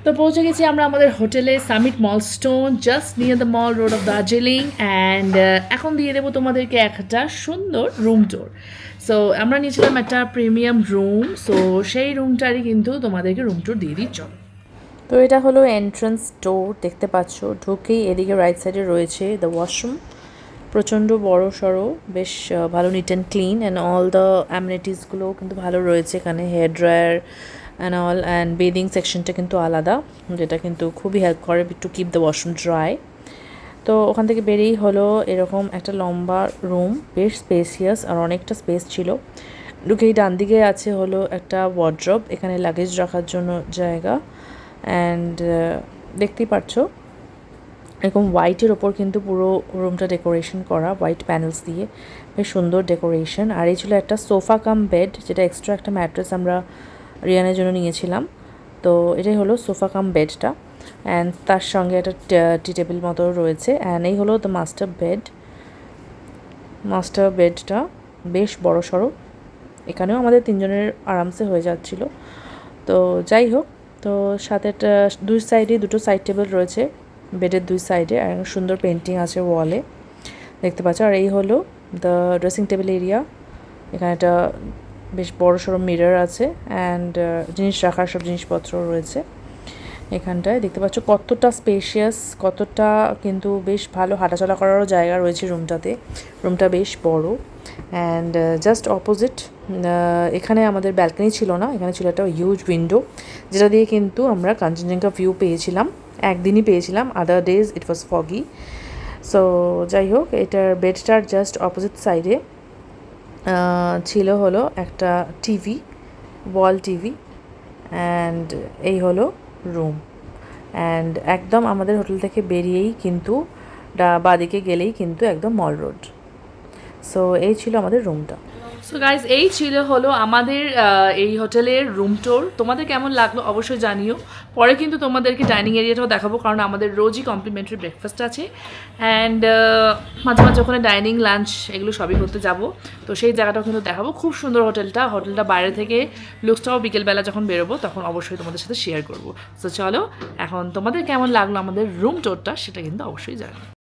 তো পৌঁছে গেছি আমরা আমাদের হোটেলে Summit Mallstone, just near the Mall Road of Darjeeling. And এখন দিয়ে দেবো তোমাদেরকে একটা সুন্দর রুম ট্যুর। সো আমরা নিয়েছিলাম একটা প্রিমিয়াম রুম, সো সেই রুমটারই কিন্তু তোমাদেরকে রুম ট্যুর দিয়ে দিই, চলো। তো এটা হলো এন্ট্রান্স ডোর, দেখতে পাচ্ছ। ঢুকেই এদিকে রাইট সাইডে রয়েছে দ্য ওয়াশরুম, প্রচণ্ড বড় সড়ো, বেশ ভালো neat and clean, and all the অ্যামিনিটিসগুলো কিন্তু ভালো রয়েছে এখানে। Hair dryer and all, and bathing সেকশনটা কিন্তু আলাদা, যেটা কিন্তু খুবই হেল্প করে to keep the washroom dry. তো ওখান থেকে বেরিয়েই হলো এরকম একটা লম্বা রুম, বেশ স্পেসিয়াস আর অনেকটা স্পেস ছিল। ঢুকেই ডান দিকে আছে হলো একটা ওয়ার্ড্রব, এখানে লাগেজ রাখার জন্য জায়গা। অ্যান্ড দেখতেই পাচ্ছ এরকম হোয়াইটের ওপর কিন্তু পুরো রুমটা ডেকোরেশন করা, হোয়াইট প্যানেলস দিয়ে, বেশ সুন্দর ডেকোরেশন। আর এই ছিল একটা সোফা কাম বেড, যেটা এক্সট্রা একটা ম্যাট্রেস আমরা রিয়ানের জন্য নিয়েছিলাম। তো এটাই হলো সোফা কাম বেডটা, অ্যান্ড তার সঙ্গে একটা টি টেবিল মতো রয়েছে। অ্যান্ড এই হলো দ্য মাস্টার বেড। মাস্টার বেডটা বেশ বড় সড়ো, এখানেও আমাদের তিনজনের আরামসে হয়ে যাচ্ছিল। তো যাই হোক, তো সাথে দুই সাইডে দুটো সাইড টেবিল রয়েছে বেডের দুই সাইডে, আর সুন্দর পেন্টিং আছে ওয়ালে, দেখতে পাচ্ছ। আর এই হলো দ্য ড্রেসিং টেবিল এরিয়া, এখানে একটা বেশ বড় সড়ো মিরর আছে, অ্যান্ড জিনিস রাখার সব জিনিসপত্র রয়েছে এখানটায়। দেখতে পাচ্ছ কতটা স্পেশিয়াস, কতটা কিন্তু বেশ ভালো হাঁটাচলা করারও জায়গা রয়েছে রুমটাতে। রুমটা বেশ বড়। অ্যান্ড জাস্ট অপোজিট এখানে আমাদের ব্যালকনি ছিল না, এখানে ছিল একটা হিউজ উইন্ডো, যেটা দিয়ে কিন্তু আমরা কাঞ্চনজঙ্ঘা ভিউ পেয়েছিলাম। একদিনই পেয়েছিলাম, other days it was foggy. So যাই হোক, এটার বেডটার জাস্ট অপোজিট সাইডে ছিল হলো একটা টিভি, ওয়াল টিভি। অ্যান্ড এই হলো রুম। অ্যান্ড একদম আমাদের হোটেল থেকে বেরিয়েই কিন্তু বাদিকে গেলেই কিন্তু একদম মল রোড। সো এই ছিল আমাদের রুমটা। সো গাইজ, এই ছিল হলো আমাদের এই হোটেলের রুম ট্যুর। তোমাদের কেমন লাগলো অবশ্যই জানিও। পরে কিন্তু তোমাদেরকে ডাইনিং এরিয়াটাও দেখাবো, কারণ আমাদের রোজই কমপ্লিমেন্টারি ব্রেকফাস্ট আছে। অ্যান্ড মাঝে মাঝে ওখানে ডাইনিং লাঞ্চ এগুলো সবই করতে যাব, তো সেই জায়গাটাও কিন্তু দেখাবো। খুব সুন্দর হোটেলটা বাইরে থেকে লুকসটাও বিকেলবেলা যখন বেরোবো তখন অবশ্যই তোমাদের সাথে শেয়ার করবো। সো চলো, এখন তোমাদের কেমন লাগলো আমাদের রুম ট্যুরটা সেটা কিন্তু অবশ্যই জানিও।